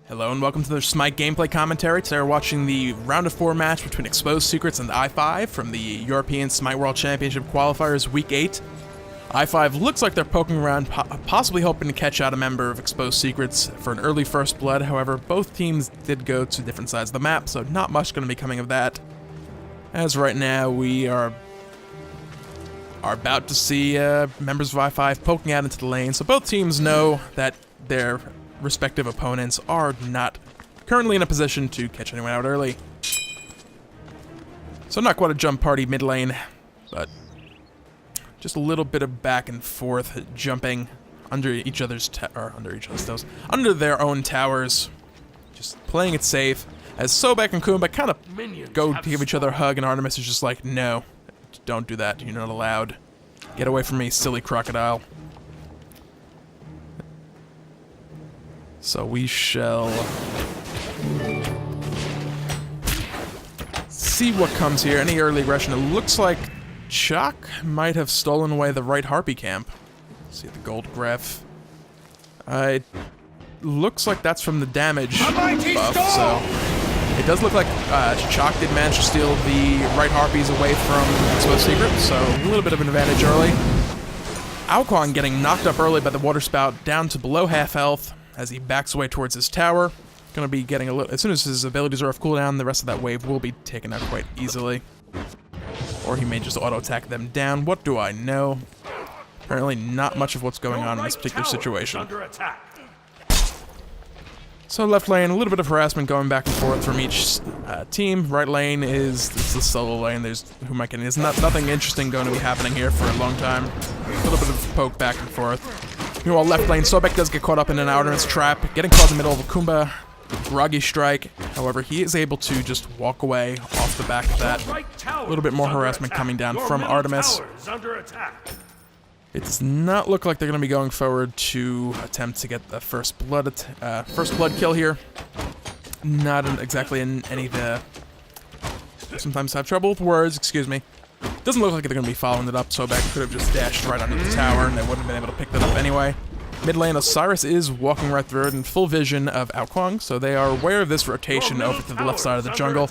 Hello and welcome to the Smite gameplay commentary. Today we're watching the round of 4 match between Exposed Secrets and IIII from the European Smite World Championship Qualifiers Week 8. IIII looks like they're poking around, possibly hoping to catch out a member of Exposed Secrets for an early first blood. However, both teams did go to different sides of the map, so not much going to be coming of that. As right now, we are about to see members of IIII poking out into the lane, so both teams know that their respective opponents are not currently in a position to catch anyone out early. So not quite a jump party mid lane, but just a little bit of back and forth jumping under each other's under their own towers, just playing it safe. As Sobek and Kumba kind of go to give each other a hug, and Artemis is just like, no, don't do that, you're not allowed. Get away from me, silly crocodile. So we shall see what comes here. Any early aggression? It looks like Chalk might have stolen away the right Harpy camp. See the gold graph. It looks like that's from the damage buff, so it does look like Chalk did manage to steal the right Harpies away from Exposed Secret, so a little bit of an advantage early. Alquan getting knocked up early by the water spout, down to below half health as he backs away towards his tower. Gonna be getting a little, as soon as his abilities are off cooldown, the rest of that wave will be taken out quite easily. Or he may just auto-attack them down, what do I know? Apparently not much of what's going on in this particular situation. So left lane, a little bit of harassment going back and forth from each team. Right lane is the solo lane. There's there's nothing interesting going to be happening here for a long time. A little bit of poke back and forth. Meanwhile, left lane, Sobek does get caught up in an Artemis trap, getting caught in the middle of a Kumba groggy strike. However, he is able to just walk away off the back of that. A little bit more harassment coming down from Artemis. It does not look like they're going to be going forward to attempt to get the first blood kill here. Not exactly in any of the... Sometimes have trouble with words, excuse me. Doesn't look like they're going to be following it up. Sobek could have just dashed right under the tower and they wouldn't have been able to pick that up anyway. Mid lane, Osiris is walking right through it in full vision of Alquang, so they are aware of this rotation over to the left side of the jungle.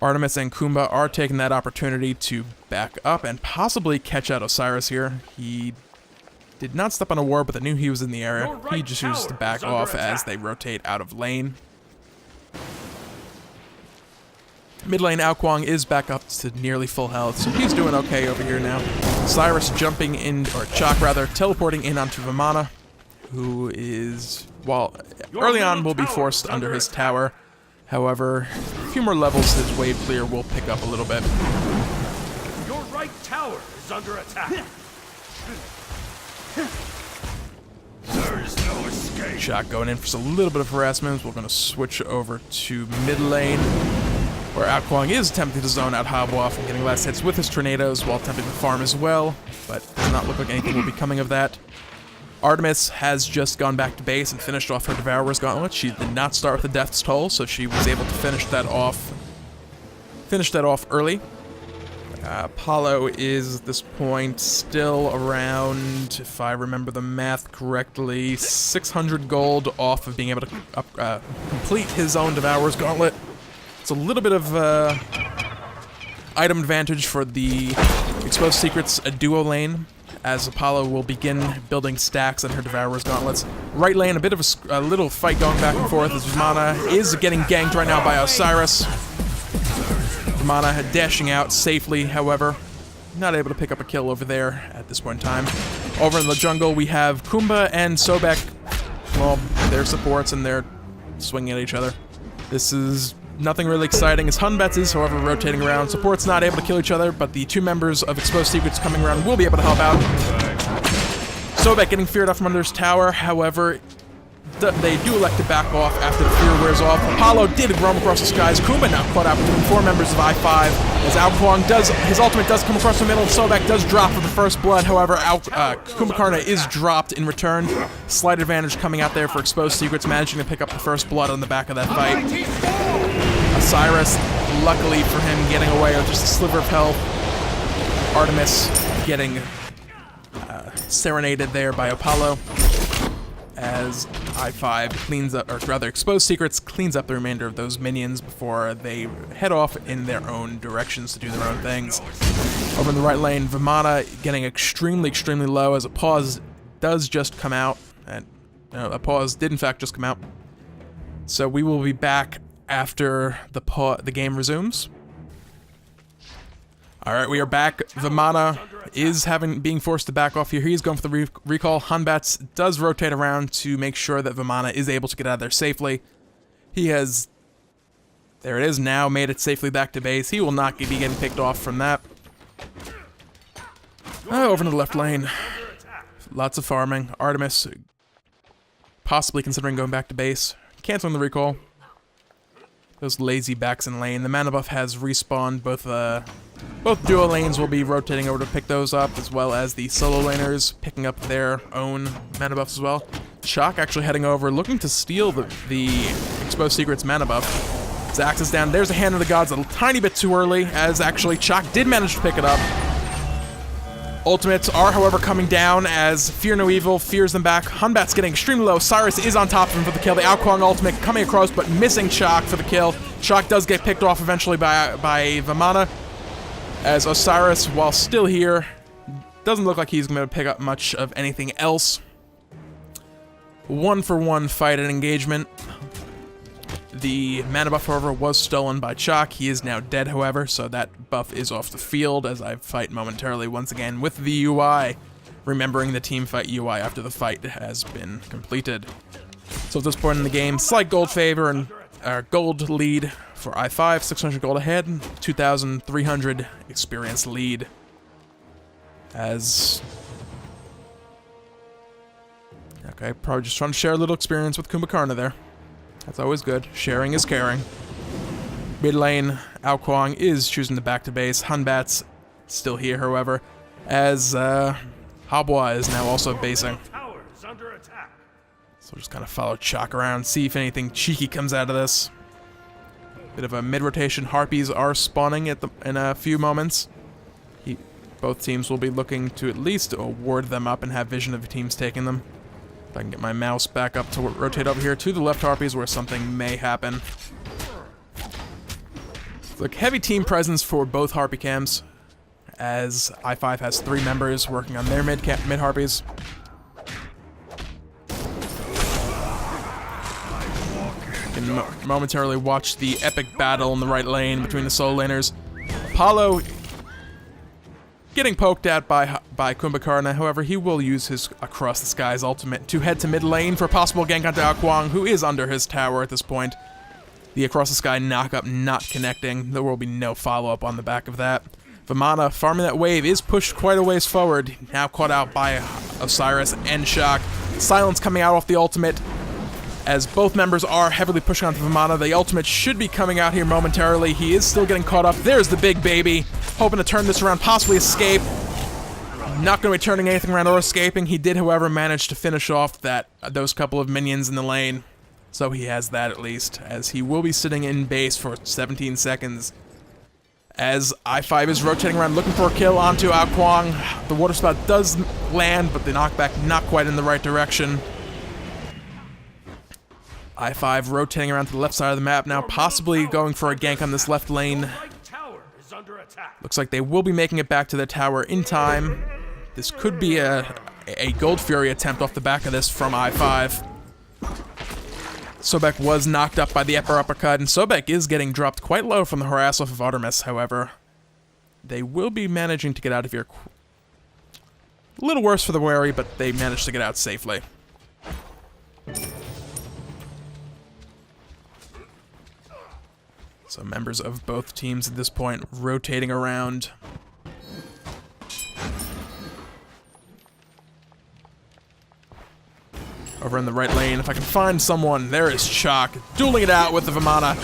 Artemis and Kumba are taking that opportunity to back up and possibly catch out Osiris here. He did not step on a ward, but they knew he was in the area. He just chooses to back off as they rotate out of lane. Mid lane, Alquang is back up to nearly full health, so he's doing okay over here now. Cyrus jumping in, or Chalk rather, teleporting in onto Vimana, who is, well, early on will be forced under his tower. However, a few more levels, his wave clear will pick up a little bit. Your right tower is under attack. There's no escape. Chalk going in for a little bit of harassment. We're going to switch over to mid lane, where Alquang is attempting to zone out Hobwaff and getting last hits with his tornadoes while attempting to farm as well, but does not look like anything will be coming of that. Artemis has just gone back to base and finished off her Devourer's Gauntlet. She did not start with the Death's Toll, so she was able to finish that off early. Apollo is at this point still around, if I remember the math correctly, 600 gold off of being able to complete his own Devourer's Gauntlet. It's a little bit of item advantage for the Exposed Secrets duo lane, as Apollo will begin building stacks on her Devourer's Gauntlets. Right lane, a bit of a little fight going back and forth as Vimana is getting ganked right now by Osiris. Vimana dashing out safely, however, not able to pick up a kill over there at this point in time. Over in the jungle, we have Kumba and Sobek. Well, they're supports and they're swinging at each other. This is nothing really exciting as Hunbats is, however, rotating around. Support's not able to kill each other, but the two members of Exposed Secrets coming around will be able to help out. Sobek getting feared off from under his tower, however, they do elect to back off after the fear wears off. Apollo did roam across the skies. Kumba now caught out between 4 members of IIII, as Alquang his ultimate does come across the middle, and Sobek does drop for the first blood. However, Kumbhakarna is dropped in return. Slight advantage coming out there for Exposed Secrets, managing to pick up the first blood on the back of that fight. Osiris, luckily for him, getting away with just a sliver of health. Artemis getting serenaded there by Apollo. as I5 cleans up, or rather Exposed Secrets cleans up the remainder of those minions before they head off in their own directions to do their own things. Over in the right lane, Vimana getting extremely, extremely low as a pause does just come out, and a pause did in fact just come out. So we will be back after the game resumes. Alright, we are back. Vimana is being forced to back off here. He's going for the recall. Hunbats does rotate around to make sure that Vimana is able to get out of there safely. He has, there it is, now made it safely back to base. He will not be getting picked off from that. Over to the left lane. Lots of farming. Artemis possibly considering going back to base. Canceling the recall. Those lazy backs in lane. The mana buff has respawned. Both duo lanes will be rotating over to pick those up, as well as the solo laners picking up their own mana buffs as well. Shock actually heading over, looking to steal the Exposed Secrets mana buff. Zax is down. There's a Hand of the Gods a tiny bit too early, as actually Shock did manage to pick it up. Ultimates are, however, coming down as Fear No Evil fears them back. Hunbat's getting extremely low. Cyrus is on top of him for the kill. The Ao Kuang ultimate coming across, but missing Shock for the kill. Shock does get picked off eventually by Vimana, as Osiris, while still here, doesn't look like he's going to pick up much of anything else. 1-for-1 fight and engagement. The mana buff, however, was stolen by Shock. He is now dead, however, so that buff is off the field as I fight momentarily once again with the UI, remembering the team fight UI after the fight has been completed. So at this point in the game, slight gold favor and gold lead for I5, 600 gold ahead, 2,300 experience lead. As... okay, probably just trying to share a little experience with Kumbhakarna there. That's always good. Sharing is caring. Mid lane, Ao Kuang is choosing to back to base. Hunbat's still here, however, as Habwa is now also basing. So just kind of follow Shock around, see if anything cheeky comes out of this. Bit of a mid-rotation. Harpies are spawning in a few moments. Both teams will be looking to at least ward them up and have vision of the teams taking them. If I can get my mouse back up to rotate over here to the left Harpies where something may happen. Look, heavy team presence for both Harpy camps, as I5 has 3 members working on their mid Harpies. You can momentarily watch the epic battle in the right lane between the solo laners. Apollo getting poked at by Kumbhakarna, however, he will use his Across the Skies ultimate to head to mid lane for a possible gank onto Ao Kuang, who is under his tower at this point. The Across the Sky knockup not connecting. There will be no follow-up on the back of that. Vimana, farming that wave, is pushed quite a ways forward, now caught out by Osiris and Shock. Silence coming out off the ultimate, as both members are heavily pushing onto Vimana. The ultimate should be coming out here momentarily. He is still getting caught up. There's the big baby, hoping to turn this around, possibly escape. Not going to be turning anything around or escaping. He did, however, manage to finish off those couple of minions in the lane. So he has that at least, as he will be sitting in base for 17 seconds. As I5 is rotating around looking for a kill onto Ao Kuang. The water spout does land, but the knockback not quite in the right direction. I5 rotating around to the left side of the map now, possibly going for a gank on this left lane. Looks like they will be making it back to their tower in time. This could be a Gold Fury attempt off the back of this from I5. Sobek was knocked up by the uppercut, and Sobek is getting dropped quite low from the harass off of Artemis, however. They will be managing to get out of here. A little worse for the wary, but they managed to get out safely. So members of both teams at this point rotating around. Over in the right lane, if I can find someone, there is Shock, dueling it out with the Vimana.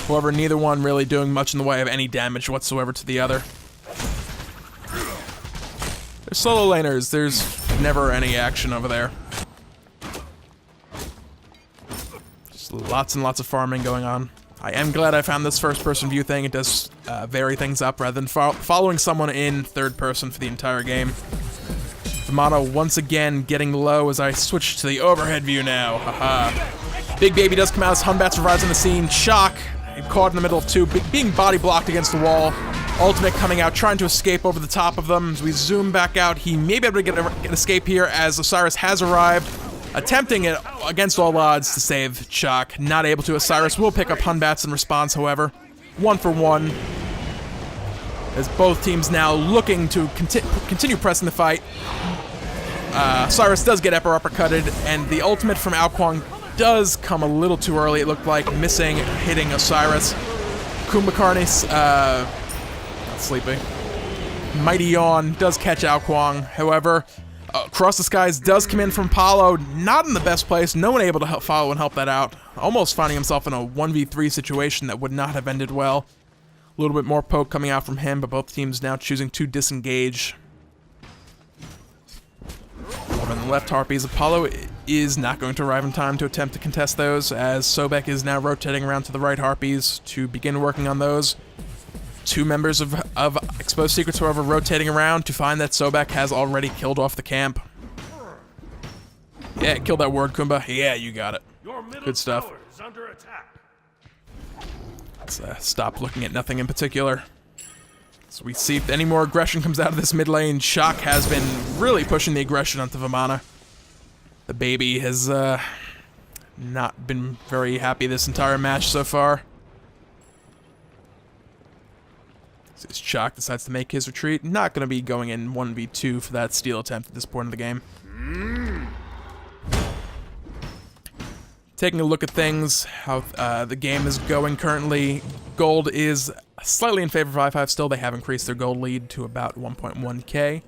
However, neither one really doing much in the way of any damage whatsoever to the other. They're solo laners, there's never any action over there. Just lots and lots of farming going on. I am glad I found this first-person view thing. It does vary things up rather than following someone in third person for the entire game. Vamana once again getting low as I switch to the overhead view now. Haha. Big Baby does come out as Hunbats arrives on the scene. Shock, caught in the middle of two, being body blocked against the wall. Ultimate coming out, trying to escape over the top of them. As we zoom back out, he may be able to get an escape here as Osiris has arrived. Attempting it against all odds to save Shock. Not able to. Osiris will pick up Hunbats in response, however. 1 for 1. As both teams now looking to continue pressing the fight. Osiris does get uppercutted, and the ultimate from Ao Kuang does come a little too early, it looked like, missing, hitting Osiris. Kumbhakarna's, not sleeping. Mighty Yawn does catch Ao Kuang, however, Across the Skies does come in from Paulo, not in the best place, no one able to follow and help that out. Almost finding himself in a 1v3 situation that would not have ended well. A little bit more poke coming out from him, but both teams now choosing to disengage. Over on the left Harpies, Apollo is not going to arrive in time to attempt to contest those, as Sobek is now rotating around to the right Harpies to begin working on those. Two members of Exposed Secrets, however, rotating around to find that Sobek has already killed off the camp. Yeah, kill that word, Kumba. Yeah, you got it. Good stuff. Let's stop looking at nothing in particular. So we see if any more aggression comes out of this mid lane. Shock has been really pushing the aggression onto Vamana. The baby has not been very happy this entire match so far. As Shock decides to make his retreat. Not going to be going in 1v2 for that steal attempt at this point of the game. Taking a look at things, how the game is going currently. Gold is slightly in favor of I5 still. They have increased their gold lead to about 1.1k.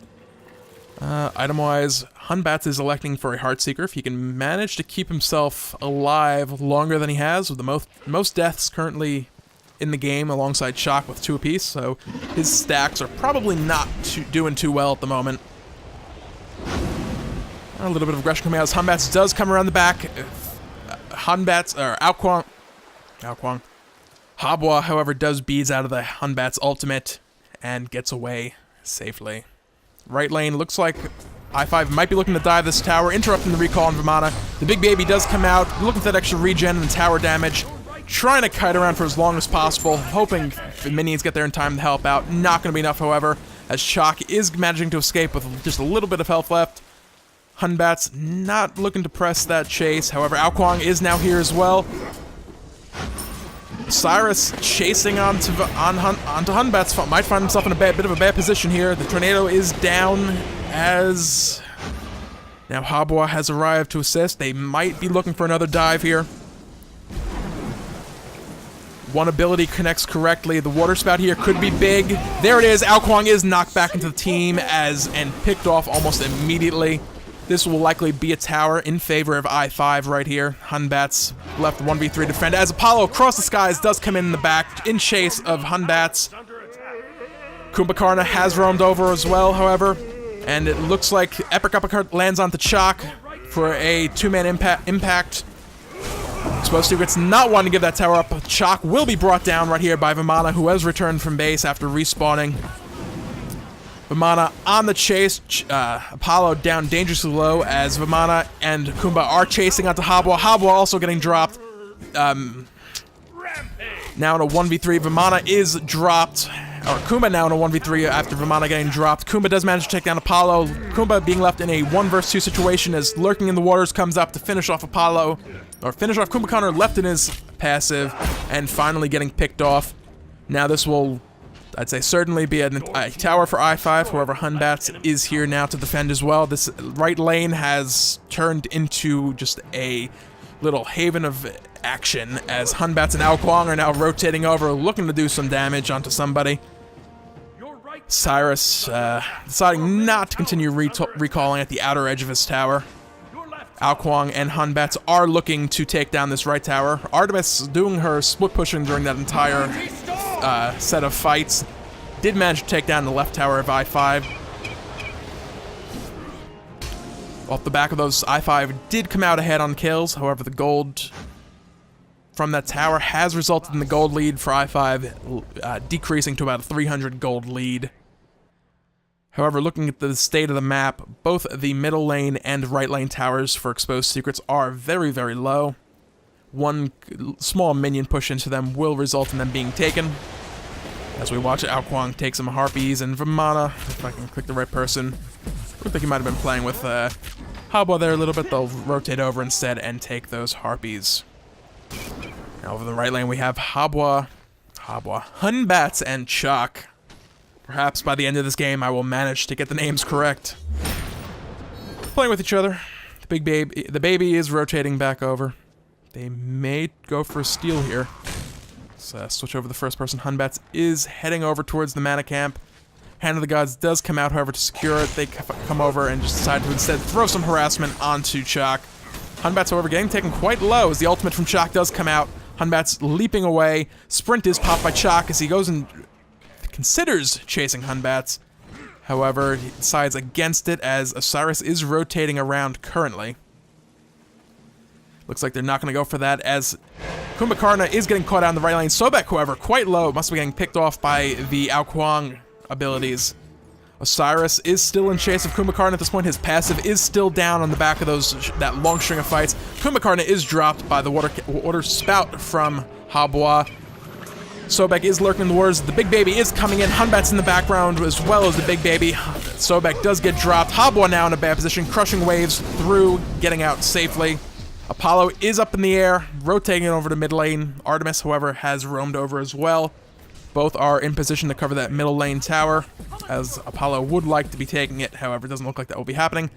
Item-wise, Hunbats is electing for a Heartseeker. If he can manage to keep himself alive longer than he has, with the most deaths currently in the game alongside Shock with 2 apiece, so his stacks are probably not doing too well at the moment. A little bit of aggression coming out as Hunbats does come around the back. Hunbats, or Ao Kuang. Habwa, however, does beads out of the Hunbats ultimate and gets away safely. Right lane, looks like I5 might be looking to dive this tower, interrupting the recall on Vamana. The big baby does come out, looking for that extra regen and tower damage. Trying to kite around for as long as possible, hoping the minions get there in time to help out. Not going to be enough, however, as Shock is managing to escape with just a little bit of health left. Hunbats not looking to press that chase, however, Ao Kuang is now here as well. Cyrus chasing onto Hunbats might find himself in a bit of a bad position here. The tornado is down as now Habwa has arrived to assist. They might be looking for another dive here. One ability connects correctly. The water spout here could be big. There it is. Ao Kuang is knocked back into the team and picked off almost immediately. This will likely be a tower in favor of I5 right here. Hunbats left 1v3 defend as Apollo Across the Skies does come in the back in chase of Hunbats. Kumbhakarna has roamed over as well, however, and it looks like Epic Uppercut lands onto Shock for a 2-man impact. Exposed Secrets not wanting to give that tower up. Shock will be brought down right here by Vamana, who has returned from base after respawning. Vamana on the chase. Apollo down dangerously low as Vamana and Kumba are chasing onto Habwa. Habwa also getting dropped. Now in a 1v3, Vamana is dropped. Or Kumba now in a 1v3 after Vamana getting dropped. Kumba does manage to take down Apollo. Kumba being left in a 1 vs 2 situation as Lurking in the Waters comes up to finish off Apollo. Or finish off Kumbhakarna, left in his passive, and finally getting picked off. Now this will, I'd say, certainly be a tower for I5. However, Hunbats is here now to defend as well. This right lane has turned into just a little haven of action as Hunbats and Ao Kuang are now rotating over, looking to do some damage onto somebody. Cyrus deciding not to continue recalling at the outer edge of his tower. Ao Kuang and Hunbats are looking to take down this right tower. Artemis doing her split pushing during that entire set of fights. Did manage to take down the left tower of I5. Off the back of those, I5 did come out ahead on kills. However, the gold from that tower has resulted in the gold lead for I5 decreasing to about a 300 gold lead. However, looking at the state of the map, both the middle lane and right lane towers for exposed secrets are very, very low. One small minion push into them will result in them being taken. As we watch Ao Kuang take some harpies, and Vimana, if I can click the right person, looks like he might have been playing with Habwa there a little bit. They'll rotate over instead and take those harpies. Now over the right lane we have Habwa, Hunbats, and Chalk. Perhaps by the end of this game I will manage to get the names correct. Playing with each other. The baby is rotating back over. They may go for a steal here. Let's switch over the first person. Hunbats is heading over towards the mana camp. Hand of the Gods does come out, however, to secure it. They come over and just decide to instead throw some harassment onto Chalk. Hunbats, however, getting taken quite low as the ultimate from Chalk does come out. Hunbats leaping away. Sprint is popped by Chalk as he goes and considers chasing Hunbats. However, he decides against it as Osiris is rotating around currently. Looks like they're not going to go for that as Kumbhakarna is getting caught out in the right lane. Sobek, however, quite low. Must be getting picked off by the Ao Kuang abilities. Osiris is still in chase of Kumbhakarna at this point. His passive is still down on the back of that long string of fights. Kumbhakarna is dropped by the water spout from Habwa. Sobek is lurking in the waters. The big baby is coming in. Hunbat's in the background as well as the big baby. Sobek does get dropped. Habwa now in a bad position, crushing waves through, getting out safely. Apollo is up in the air, rotating over to mid lane. Artemis, however, has roamed over as well. Both are in position to cover that middle lane tower, as Apollo would like to be taking it. However, it doesn't look like that will be happening.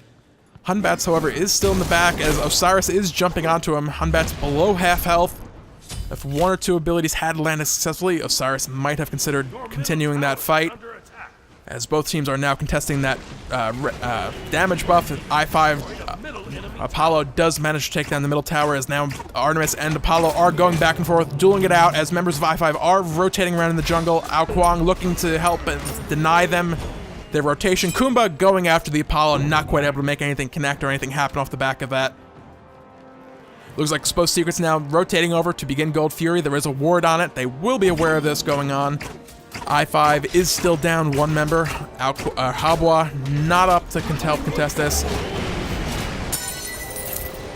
Hunbats, however, is still in the back as Osiris is jumping onto him. Hunbats below half health. If one or two abilities had landed successfully, Osiris might have considered continuing that fight, as both teams are now contesting that damage buff. I5, Apollo does manage to take down the middle tower, as now Artemis and Apollo are going back and forth, dueling it out, as members of I5 are rotating around in the jungle. Ao Kuang looking to help and deny them their rotation. Kumba going after the Apollo, not quite able to make anything connect or anything happen off the back of that. Looks like Exposed Secrets now rotating over to begin Gold Fury. There is a ward on it. They will be aware of this going on. I5 is still down one member. Habwa not up to help contest this.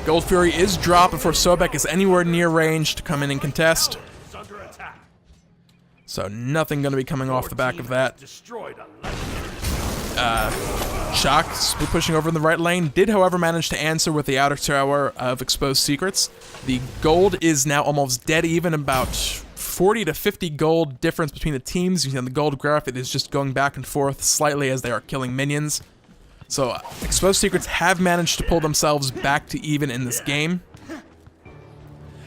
Gold Fury is dropped before Sobek is anywhere near range to come in and contest. So nothing going to be coming off the back of that. Shock pushing over in the right lane did, however, manage to answer with the outer tower of Exposed Secrets. The gold is now almost dead even, about 40 to 50 gold difference between the teams. You see on the gold graph, it is just going back and forth slightly as they are killing minions. So Exposed Secrets have managed to pull themselves back to even in this game,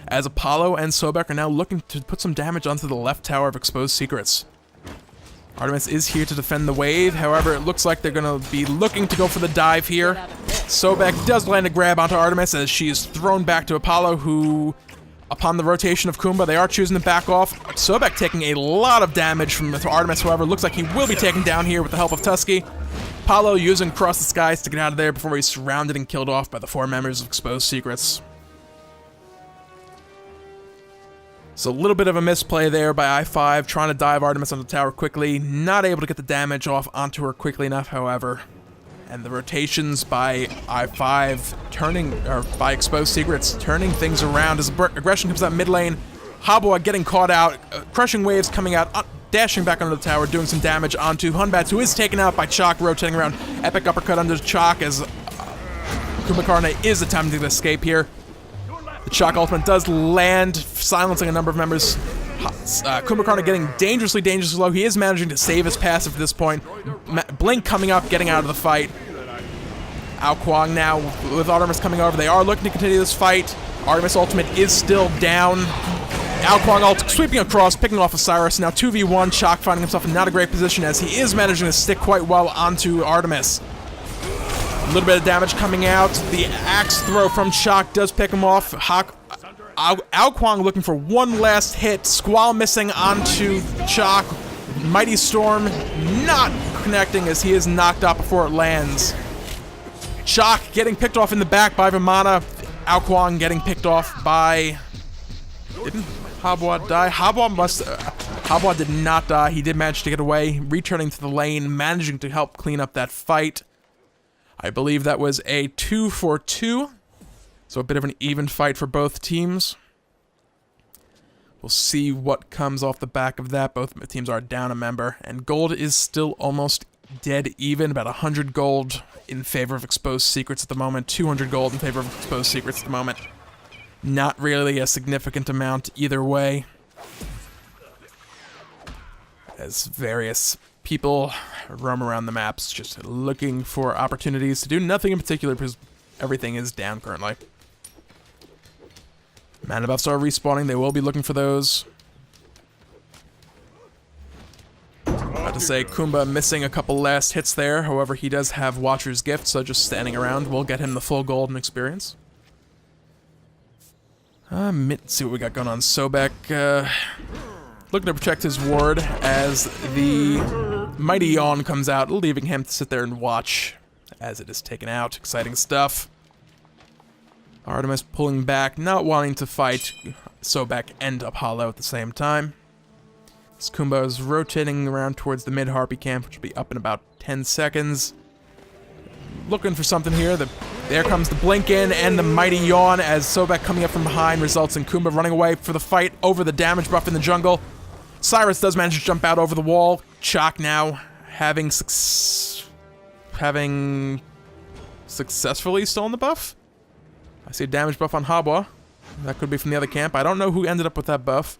as Apollo and Sobek are now looking to put some damage onto the left tower of Exposed Secrets. Artemis is here to defend the wave, however, it looks like they're going to be looking to go for the dive here. Sobek does land a grab onto Artemis as she is thrown back to Apollo, who, upon the rotation of Kumba, they are choosing to back off. Sobek taking a lot of damage from Artemis, however, looks like he will be taken down here with the help of Tusky. Apollo using Cross the Skies to get out of there before he's surrounded and killed off by the 4 members of Exposed Secrets. So a little bit of a misplay there by I5, trying to dive Artemis on the tower quickly, not able to get the damage off onto her quickly enough, however. And the rotations by I5 by Exposed Secrets turning things around as aggression comes out mid lane. Habwa getting caught out, crushing waves coming out, dashing back onto the tower, doing some damage onto Hunbats, who is taken out by Chalk, rotating around. Epic uppercut under Chalk as Kumbhakarna is attempting to escape here. The Chalk ultimate does land, silencing a number of members. Kumbhakarna getting dangerously low. He is managing to save his passive at this point. Blink coming up, getting out of the fight. Ao Kuang now with Artemis coming over. They are looking to continue this fight. Artemis ultimate is still down. Ao Kuang ult sweeping across, picking off Osiris. Now 2v1, Chalk finding himself in not a great position as he is managing to stick quite well onto Artemis. A little bit of damage coming out. The axe throw from Chalk does pick him off. Ao Kuang looking for one last hit. Squall missing onto Chalk. Mighty Storm not connecting as he is knocked out before it lands. Chalk getting picked off in the back by Vimana. Ao Kuang getting picked off by... Didn't Habwa die? Habwa must... Habwa did not die. He did manage to get away, returning to the lane, managing to help clean up that fight. I believe that was a 2-for-2, so a bit of an even fight for both teams. We'll see what comes off the back of that. Both teams are down a member, and gold is still almost dead even, about 100 gold in favor of exposed secrets at the moment, 200 gold in favor of exposed secrets at the moment. Not really a significant amount either way, as various people roam around the maps just looking for opportunities to do nothing in particular because everything is down currently. Mana buffs are respawning. They will be looking for those. About to say, Kumba missing a couple last hits there. However, he does have Watcher's Gift, so just standing around will get him the full golden experience. Let's see what we got going on. Sobek looking to protect his ward as the Mighty Yawn comes out, leaving him to sit there and watch as it is taken out. Exciting stuff. Artemis pulling back, not wanting to fight Sobek and Apollo at the same time. As Kumba is rotating around towards the mid-Harpy camp, which will be up in about 10 seconds. Looking for something here. There comes the blink in and the Mighty Yawn as Sobek coming up from behind results in Kumba running away for the fight over the damage buff in the jungle. Cyrus does manage to jump out over the wall. Chaac now having successfully stolen the buff. I see a damage buff on Habwa. That could be from the other camp. I don't know who ended up with that buff.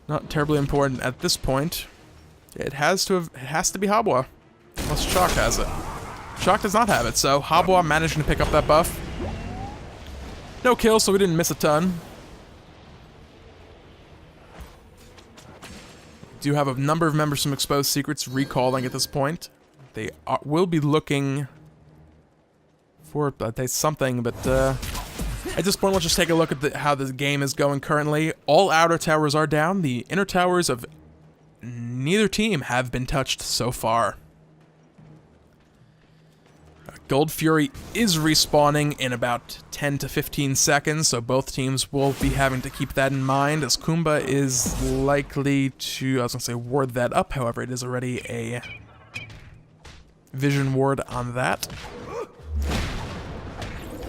Not terribly important at this point. It has to be Habwa. Unless Chaac has it. Chaac does not have it, so Habwa managing to pick up that buff. No kills, so we didn't miss a ton. Do have a number of members from Exposed Secrets recalling at this point. They will be looking for something, but at this point, let's just take a look at how the game is going currently. All outer towers are down. The inner towers of neither team have been touched so far. Gold Fury is respawning in about 10 to 15 seconds, so both teams will be having to keep that in mind, as Kumba is likely to, I was going to say, ward that up. However, it is already a vision ward on that.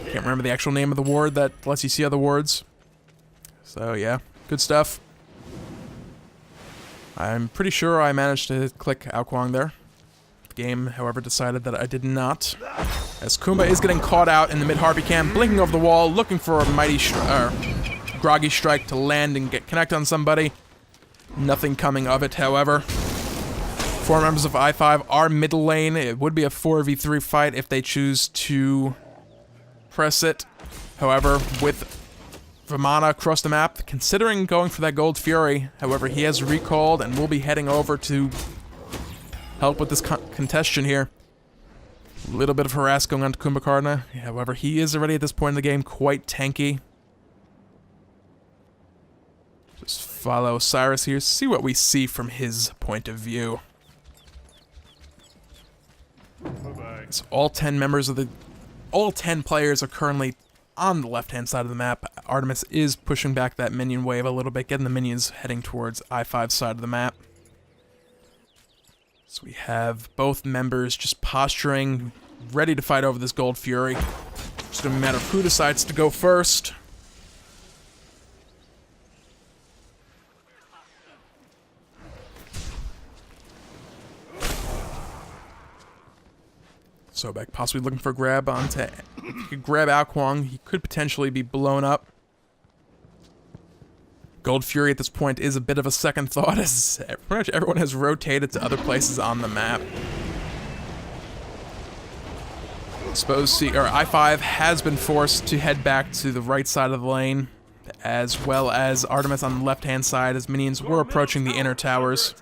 Can't remember the actual name of the ward that lets you see other wards. So yeah, good stuff. I'm pretty sure I managed to click Ao Kuang there. The game, however, decided that I did not. As Kumba is getting caught out in the mid-Harpy camp, blinking over the wall, looking for a mighty groggy strike to land and get connect on somebody. Nothing coming of it, however. 4 members of I5 are middle lane. It would be a 4v3 fight if they choose to press it. However, with Vimana across the map, considering going for that Gold Fury, however, he has recalled and will be heading over to help with this contention here. A little bit of harass going on to Kumbhakarna. However, he is already at this point in the game quite tanky. Just follow Cyrus here, see what we see from his point of view. Bye-bye. So all 10 players are currently on the left-hand side of the map. Artemis is pushing back that minion wave a little bit, getting the minions heading towards I5's side of the map. So we have both members just posturing, ready to fight over this Gold Fury. It's going to be a matter of who decides to go first. Sobek possibly looking for a grab onto... If he could grab Ao Kuang, he could potentially be blown up. Gold Fury at this point is a bit of a second thought, as pretty much everyone has rotated to other places on the map. I5 has been forced to head back to the right side of the lane, as well as Artemis on the left-hand side, as minions were approaching the inner towers.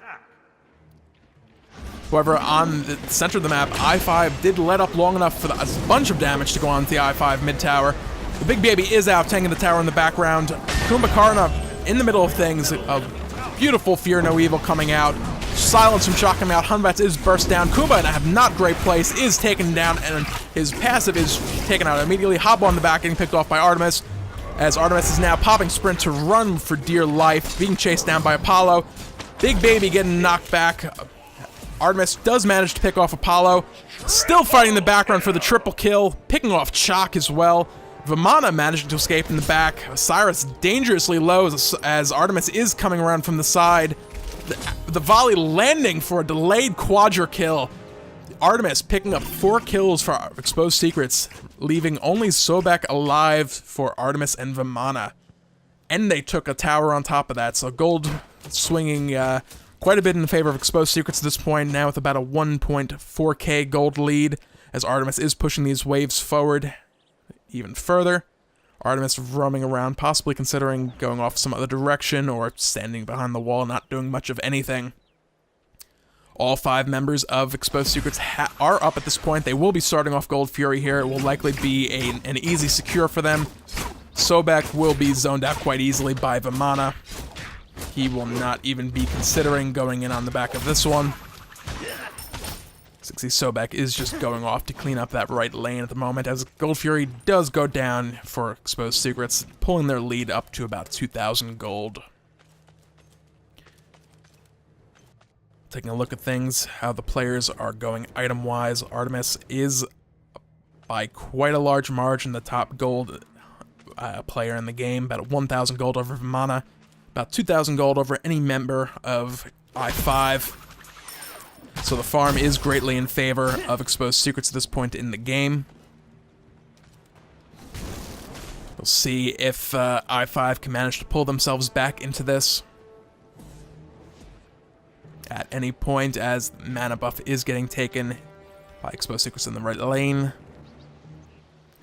However, on the center of the map, I5 did let up long enough for a bunch of damage to go on to the I5 mid-tower. The big baby is out, tanking the tower in the background. Kumbhakarna in the middle of things, a beautiful Fear No Evil coming out. Silence from Chaac coming out. Hunvats is burst down. Kumba in a not great place is taken down, and his passive is taken out immediately. Habwa on the back getting picked off by Artemis, as Artemis is now popping sprint to run for dear life, being chased down by Apollo. Big Baby getting knocked back. Artemis does manage to pick off Apollo. Still fighting in the background for the triple kill, picking off Chalk as well. Vimana managing to escape in the back. Osiris dangerously low as Artemis is coming around from the side. The volley landing for a delayed quadra kill. Artemis picking up 4 kills for Exposed Secrets, leaving only Sobek alive for Artemis and Vimana. And they took a tower on top of that, so gold swinging quite a bit in favor of Exposed Secrets at this point, now with about a 1.4k gold lead, as Artemis is pushing these waves forward even further. Artemis roaming around, possibly considering going off some other direction or standing behind the wall, not doing much of anything. All 5 members of Exposed Secrets are up at this point. They will be starting off Gold Fury here. It will likely be an easy secure for them. Sobek will be zoned out quite easily by Vimana. He will not even be considering going in on the back of this one. 60 Sobek is just going off to clean up that right lane at the moment, as Gold Fury does go down for Exposed Secrets, pulling their lead up to about 2,000 gold. Taking a look at things, how the players are going item-wise, Artemis is by quite a large margin the top gold player in the game, about 1,000 gold over Vimana, about 2,000 gold over any member of I5. So the farm is greatly in favor of Exposed Secrets at this point in the game. We'll see if I5 can manage to pull themselves back into this at any point, as mana buff is getting taken by Exposed Secrets in the right lane.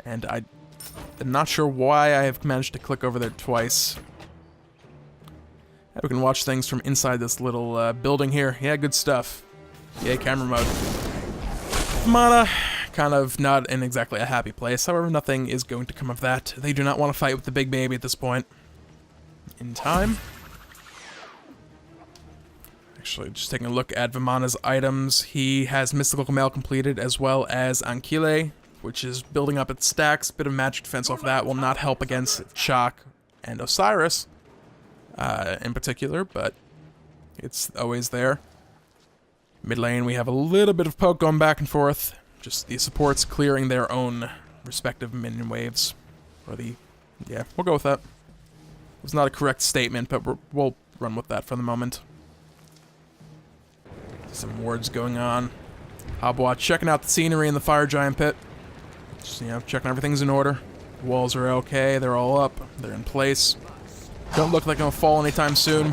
And I'm not sure why I have managed to click over there twice. We can watch things from inside this little building here. Yeah, good stuff. Yay, camera mode. Mana, kind of not in exactly a happy place. However, nothing is going to come of that. They do not want to fight with the Big Baby at this point in time. Actually, just taking a look at Vimana's items, he has Mystical Mail completed as well as Ankile, which is building up its stacks. Bit of magic defense off that will not help against Chalk and Osiris in particular, but it's always there. Mid lane, we have a little bit of poke going back and forth. Just the supports clearing their own respective minion waves. Or yeah, we'll go with that. It was not a correct statement, but we'll run with that for the moment. Some words going on. Habwa checking out the scenery in the Fire Giant pit. Just, checking everything's in order. Walls are okay, they're all up, they're in place. Don't look like they're gonna fall anytime soon.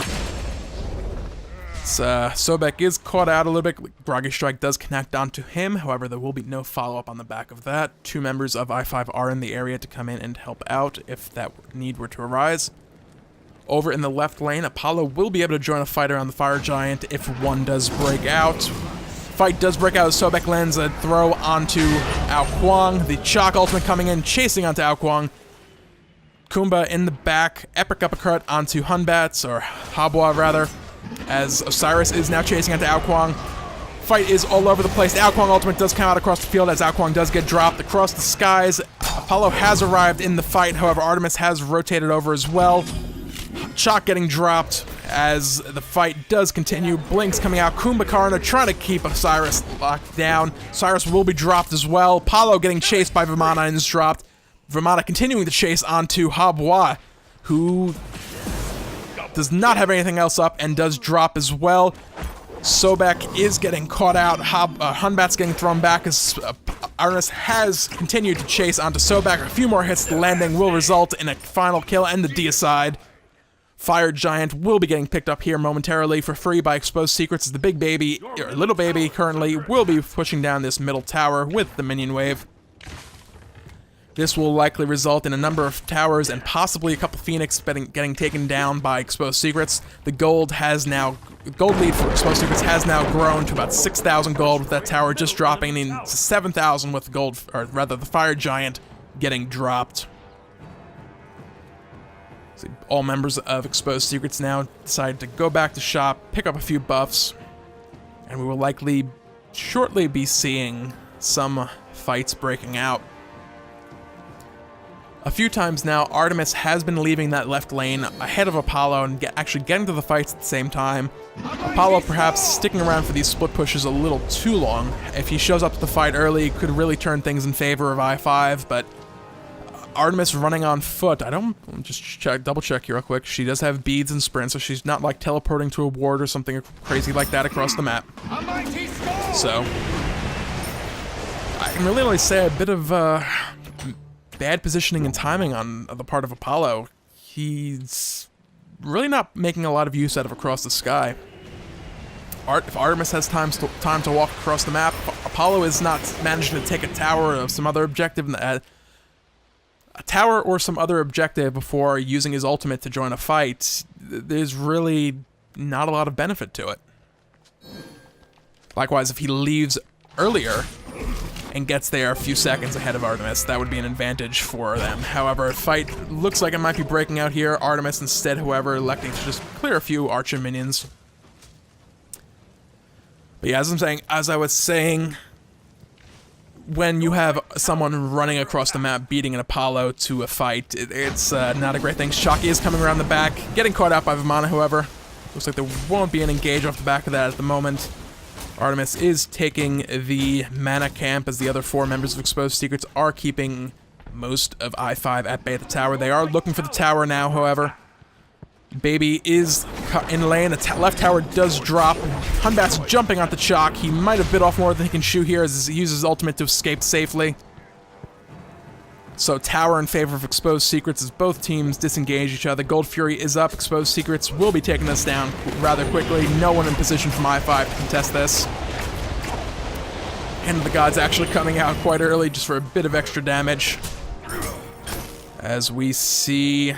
Sobek is caught out a little bit. Groggy Strike does connect onto him, however there will be no follow-up on the back of that. 2 members of I5 are in the area to come in and help out if that need were to arise. Over in the left lane, Apollo will be able to join a fighter on the Fire Giant if one does break out. Fight does break out as Sobek lands a throw onto Ao Kuang. The Chalk ultimate coming in, chasing onto Ao Kuang. Kumba in the back, epic uppercut onto Hunbats, or Habwa rather, as Osiris is now chasing onto Ao Kuang. Fight is all over the place. The Ao Kuang ultimate does come out across the field as Ao Kuang does get dropped across the skies. Apollo has arrived in the fight, however Artemis has rotated over as well. Chalk getting dropped as the fight does continue. Blinks coming out. Kumbhakarna trying to keep Osiris locked down. Osiris will be dropped as well. Apollo getting chased by Vimana and is dropped. Vimana continuing to chase onto Habwa, who does not have anything else up and does drop as well. Sobek is getting caught out. Hunbat's getting thrown back as Artemis has continued to chase onto Sobek. A few more hits landing will result in a final kill and the deicide. Fire Giant will be getting picked up here momentarily for free by Exposed Secrets as the Big Baby, or Little Baby currently, will be pushing down this middle tower with the minion wave. This will likely result in a number of towers and possibly a couple Phoenix getting taken down by Exposed Secrets. The gold lead for Exposed Secrets has now grown to about 6,000 gold, with that tower just dropping in 7,000 with gold, or rather the Fire Giant getting dropped. So all members of Exposed Secrets now decide to go back to shop, pick up a few buffs, and we will likely shortly be seeing some fights breaking out. A few times now, Artemis has been leaving that left lane ahead of Apollo and actually getting to the fights at the same time. Apollo perhaps sticking around for these split pushes a little too long. If he shows up to the fight early, could really turn things in favor of I-5, but Artemis running on foot. I don't, just double check here real quick. She does have beads and sprint, so she's not like teleporting to a ward or something crazy like that across the map. So, I can really only say a bit of bad positioning and timing on the part of Apollo. He's really not making a lot of use out of across the sky. If Artemis has time to walk across the map, Apollo is not managing to take a tower or some other objective, before using his ultimate to join a fight. There's really not a lot of benefit to it. Likewise, if he leaves earlier and gets there a few seconds ahead of Artemis, that would be an advantage for them. However, a fight looks like it might be breaking out here. Artemis instead, however, electing to just clear a few Archer minions. But yeah, as I was saying, when you have someone running across the map beating an Apollo to a fight, it's not a great thing. Shocky is coming around the back, getting caught out by Vimana, however. Looks like there won't be an engage off the back of that at the moment. Artemis is taking the mana camp as the other 4 members of Exposed Secrets are keeping most of I-5 at bay at the tower. They are looking for the tower now, however. Baby is in lane. The left tower does drop. Hunbat's jumping onto Chalk. He might have bit off more than he can chew here as he uses his ultimate to escape safely. So tower in favor of Exposed Secrets as both teams disengage each other. Gold Fury is up. Exposed Secrets will be taking this down rather quickly. No one in position from I-5 to contest this. And the Gods actually coming out quite early just for a bit of extra damage. As we see...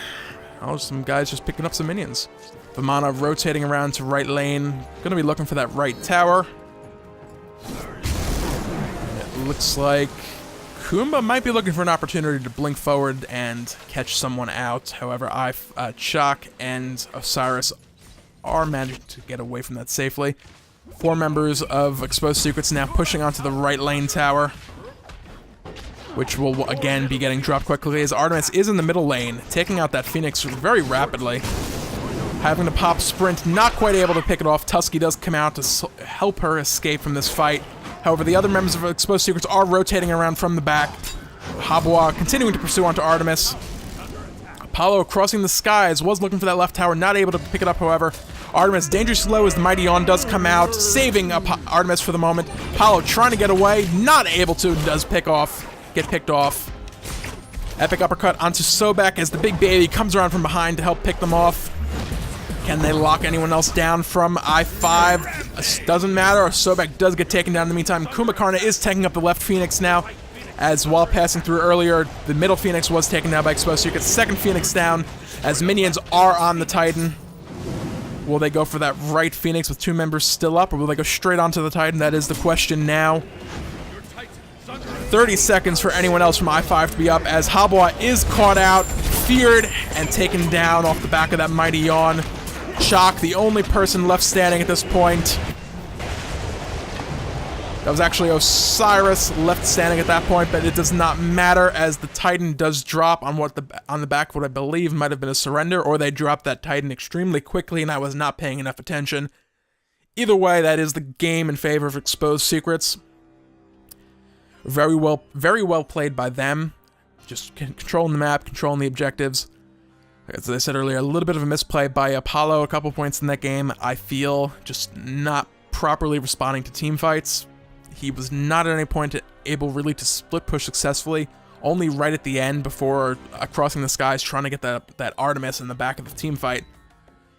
oh, some guys just picking up some minions. Vimana rotating around to right lane. Gonna be looking for that right tower. And it looks like Kumba might be looking for an opportunity to blink forward and catch someone out. However, Chalk and Osiris are managing to get away from that safely. 4 members of Exposed Secrets now pushing onto the right lane tower, which will again be getting dropped quickly as Artemis is in the middle lane, taking out that Phoenix very rapidly. Having to pop sprint, not quite able to pick it off. Tusky does come out to help her escape from this fight. However, the other members of Exposed Secrets are rotating around from the back. Habwa continuing to pursue onto Artemis. Apollo crossing the skies, was looking for that left tower, not able to pick it up, however. Artemis dangerously low as the Mighty Yawn does come out, saving Artemis for the moment. Apollo trying to get away, not able to, does get picked off. Epic uppercut onto Sobek as the big baby comes around from behind to help pick them off. Can they lock anyone else down from I-5? Doesn't matter. Sobek does get taken down in the meantime. Kumakarna is taking up the left Phoenix now, as while passing through earlier, the middle Phoenix was taken down by Exposed Secrets. Second Phoenix down, as minions are on the Titan. Will they go for that right Phoenix with 2 members still up, or will they go straight onto the Titan? That is the question now. 30 seconds for anyone else from I-5 to be up, as Habwa is caught out, feared, and taken down off the back of that Mighty Yawn. Chalk, the only person left standing at this point. That was actually Osiris left standing at that point, but it does not matter as the Titan does drop on the back of what I believe might have been a surrender, or they dropped that Titan extremely quickly and I was not paying enough attention. Either way, that is the game in favor of Exposed Secrets. Very well played by them. Just controlling the map, controlling the objectives. As I said earlier, a little bit of a misplay by Apollo, a couple points in that game. I feel just not properly responding to team fights. He was not at any point able really to split push successfully, only right at the end before crossing the skies trying to get that Artemis in the back of the team fight.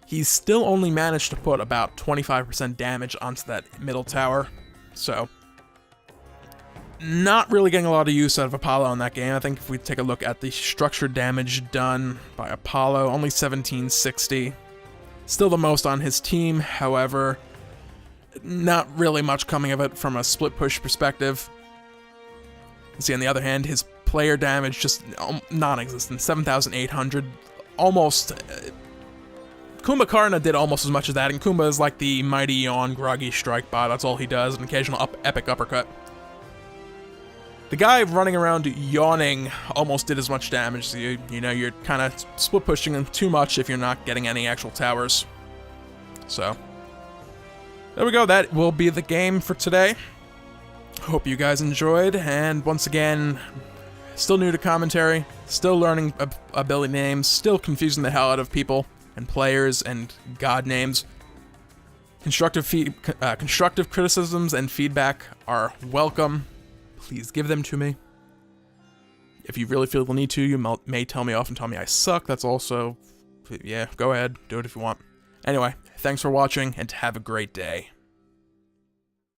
He's still only managed to put about 25% damage onto that middle tower, so not really getting a lot of use out of Apollo in that game. I think if we take a look at the structured damage done by Apollo, only 1760. Still the most on his team, however, not really much coming of it from a split push perspective. You see, on the other hand, his player damage just non-existent, 7,800. Almost... Kumakarna did almost as much as that, and Kumba is like the Mighty Yawn Groggy Strike bot. That's all he does, an occasional epic uppercut. The guy running around yawning almost did as much damage as you. You know, you're kind of split pushing him too much if you're not getting any actual towers. So, there we go. That will be the game for today. Hope you guys enjoyed, and once again, still new to commentary, still learning ability names, still confusing the hell out of people and players and god names. Constructive criticisms and feedback are welcome. Please give them to me. If you really feel the need to, you may tell me off and tell me I suck. That's also, yeah, go ahead, do it if you want. Anyway, thanks for watching, and have a great day.